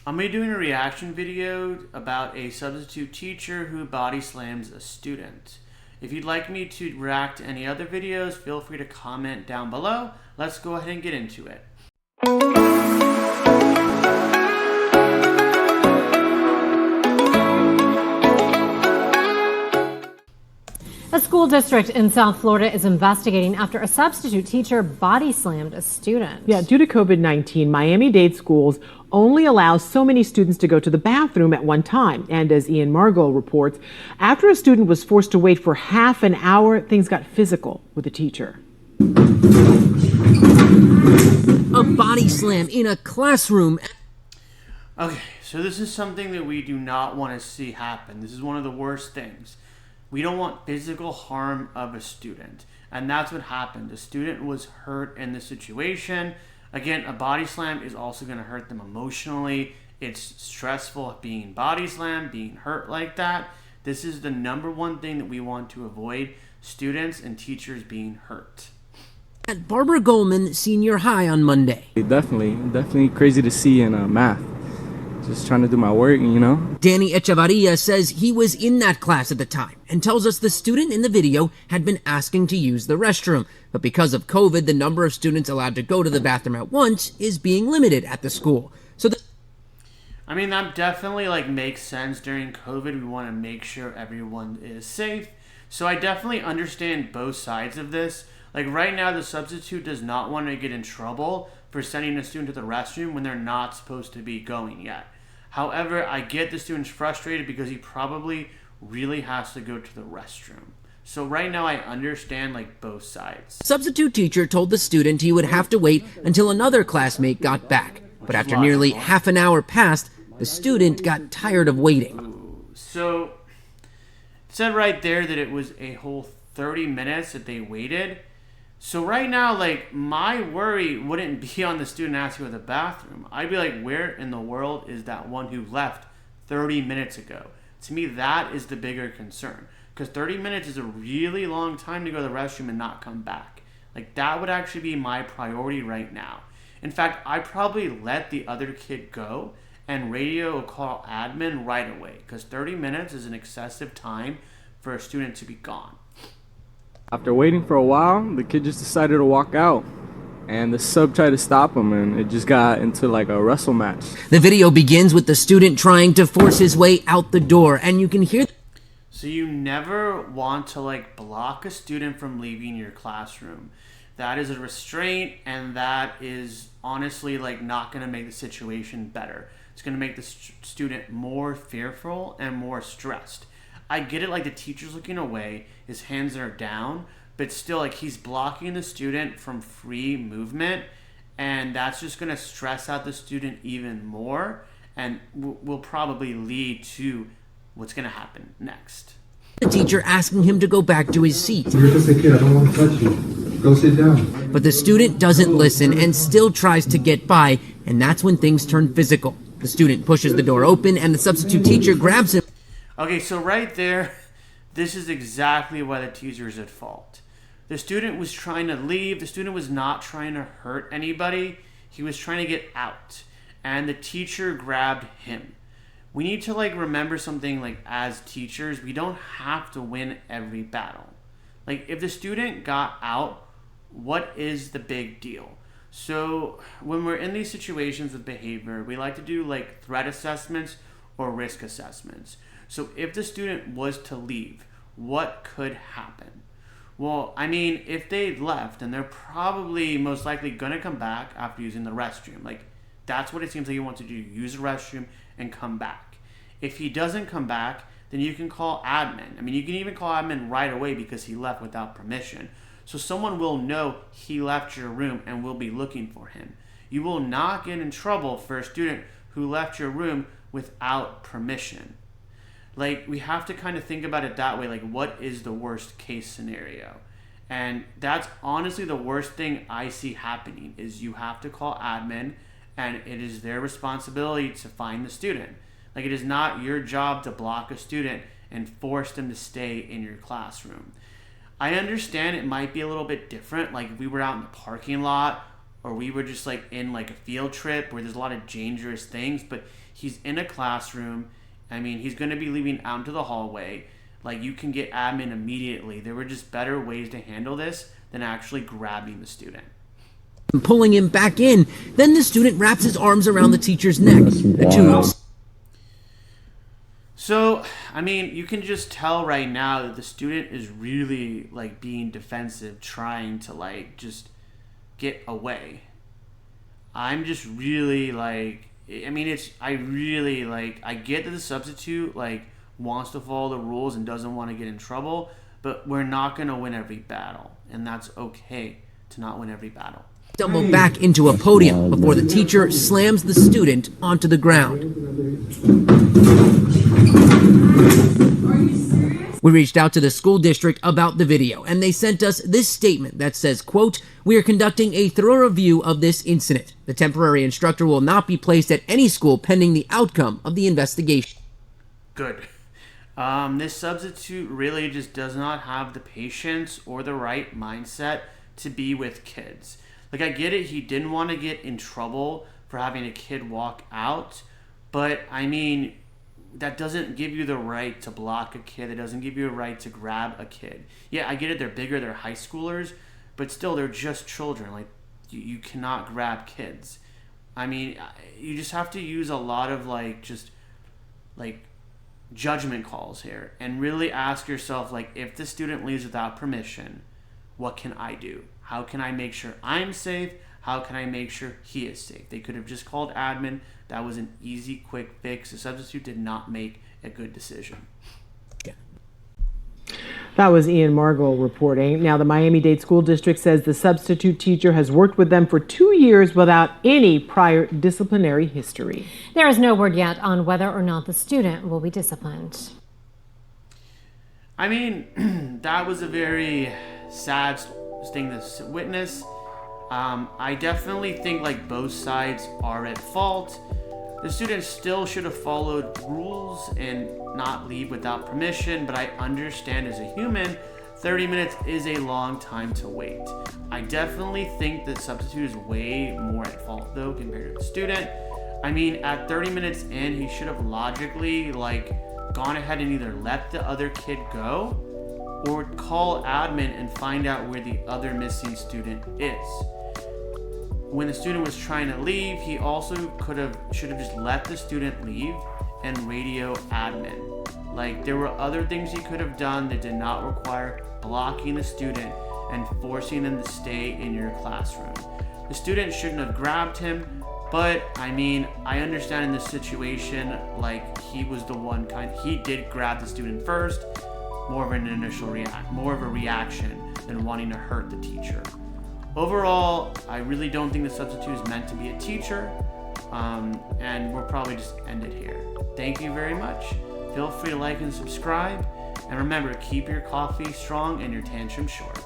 I'm going to be doing a reaction video about a substitute teacher who body slams a student. If you'd like me to react to any other videos, feel free to comment down below. Let's go ahead and get into it. A school district in South Florida is investigating after a substitute teacher body slammed a student. Yeah, due to COVID-19, Miami-Dade schools only allow so many students to go to the bathroom at one time. And as Ian Margot reports, after a student was forced to wait for half an hour, things got physical with the teacher. A body slam in a classroom. Okay, so this is something that we do not want to see happen. This is one of the worst things. We don't want physical harm of a student. And that's what happened. The student was hurt in this situation. Again, a body slam is also going to hurt them emotionally. It's stressful being body slammed, being hurt like that. This is the number one thing that we want to avoid, students and teachers being hurt. At Barbara Goldman Senior High on Monday. Definitely crazy to see in math. Just trying to do my work, you know. Danny Echevarria says he was in that class at the time and tells us the student in the video had been asking to use the restroom. But because of COVID, the number of students allowed to go to the bathroom at once is being limited at the school. I mean, that definitely makes sense. During COVID, we want to make sure everyone is safe. So I definitely understand both sides of this. Right now, the substitute does not want to get in trouble for sending a student to the restroom when they're not supposed to be going yet. However, I get the student's frustrated because he probably really has to go to the restroom. So right now I understand both sides. Substitute teacher told the student he would have to wait until another classmate got back. But after nearly half an hour passed, the student got tired of waiting. Ooh, so it said right there that it was a whole 30 minutes that they waited. So right now, my worry wouldn't be on the student asking for the bathroom. I'd be where in the world is that one who left 30 minutes ago? To me, that is the bigger concern. Because 30 minutes is a really long time to go to the restroom and not come back. That would actually be my priority right now. In fact, I'd probably let the other kid go and radio or call admin right away. Because 30 minutes is an excessive time for a student to be gone. After waiting for a while, the kid just decided to walk out. And the sub tried to stop him, and it just got into a wrestle match. The video begins with the student trying to force his way out the door, and you can hear... So you never want to block a student from leaving your classroom. That is a restraint, and that is honestly not going to make the situation better. It's going to make the student more fearful and more stressed. I get it, the teacher's looking away, his hands are down, but still he's blocking the student from free movement, and that's just going to stress out the student even more and will probably lead to what's going to happen next. The teacher asking him to go back to his seat. You're just a kid, I don't want to touch you. Go sit down. But the student doesn't listen and still tries to get by, and that's when things turn physical. The student pushes the door open and the substitute teacher grabs him. Okay, so right there, this is exactly why the teacher is at fault. The student was trying to leave. The student was not trying to hurt anybody. He was trying to get out, and the teacher grabbed him. We need to remember something as teachers, we don't have to win every battle. If the student got out, what is the big deal? So when we're in these situations with behavior, we like to do threat assessments or risk assessments. So if the student was to leave, what could happen? Well, I mean, if they left, then they're probably most likely going to come back after using the restroom. That's what it seems like you want to do, use the restroom and come back. If he doesn't come back, then you can call admin. I mean, you can even call admin right away because he left without permission. So someone will know he left your room and will be looking for him. You will not get in trouble for a student who left your room without permission. We have to kind of think about it that way. What is the worst case scenario? And that's honestly the worst thing I see happening is you have to call admin, and it is their responsibility to find the student. It is not your job to block a student and force them to stay in your classroom. I understand it might be a little bit different. If we were out in the parking lot or we were just like in like a field trip where there's a lot of dangerous things, but he's in a classroom. I mean, he's going to be leaving out into the hallway. Like, you can get admin immediately. There were just better ways to handle this than actually grabbing the student. Pulling him back in, then the student wraps his arms around the teacher's neck. So, I mean, you can just tell right now that the student is really like being defensive, trying to like just get away. I'm just really like, I mean, I get that the substitute like wants to follow the rules and doesn't want to get in trouble, but we're not going to win every battle, and that's okay to not win every battle. Stumble back into a podium before the teacher slams the student onto the ground. We reached out to the school district about the video, and they sent us this statement that says, quote, "We are conducting a thorough review of this incident. The temporary instructor will not be placed at any school pending the outcome of the investigation." Good. This substitute really just does not have the patience or the right mindset to be with kids. Like, I get it, he didn't want to get in trouble for having a kid walk out, but I mean, that doesn't give you the right to block a kid. It doesn't give you a right to grab a kid. Yeah, I get it, they're bigger, they're high schoolers, but still, they're just children. Like, you cannot grab kids. I mean, you just have to use a lot of judgment calls here and really ask yourself, like, if the student leaves without permission, what can I do? How can I make sure I'm safe? How can I make sure he is safe? They could have just called admin. That was an easy, quick fix. The substitute did not make a good decision. That was Ian Margol reporting. Now, the Miami-Dade School District says the substitute teacher has worked with them for 2 years without any prior disciplinary history. There is no word yet on whether or not the student will be disciplined. I mean, that was a very sad thing to witness. I definitely think like both sides are at fault. The student still should have followed rules and not leave without permission, but I understand as a human, 30 minutes is a long time to wait. I definitely think the substitute is way more at fault though compared to the student. I mean, at 30 minutes in, he should have logically gone ahead and either let the other kid go or call admin and find out where the other missing student is. When the student was trying to leave, he also should have just let the student leave and radio admin. Like, there were other things he could have done that did not require blocking the student and forcing them to stay in your classroom. The student shouldn't have grabbed him, but I mean, I understand in this situation, like, he was the one he did grab the student first, more of a reaction than wanting to hurt the teacher. Overall, I really don't think the substitute is meant to be a teacher, and we'll probably just end it here. Thank you very much. Feel free to like and subscribe, and remember, keep your coffee strong and your tantrum short.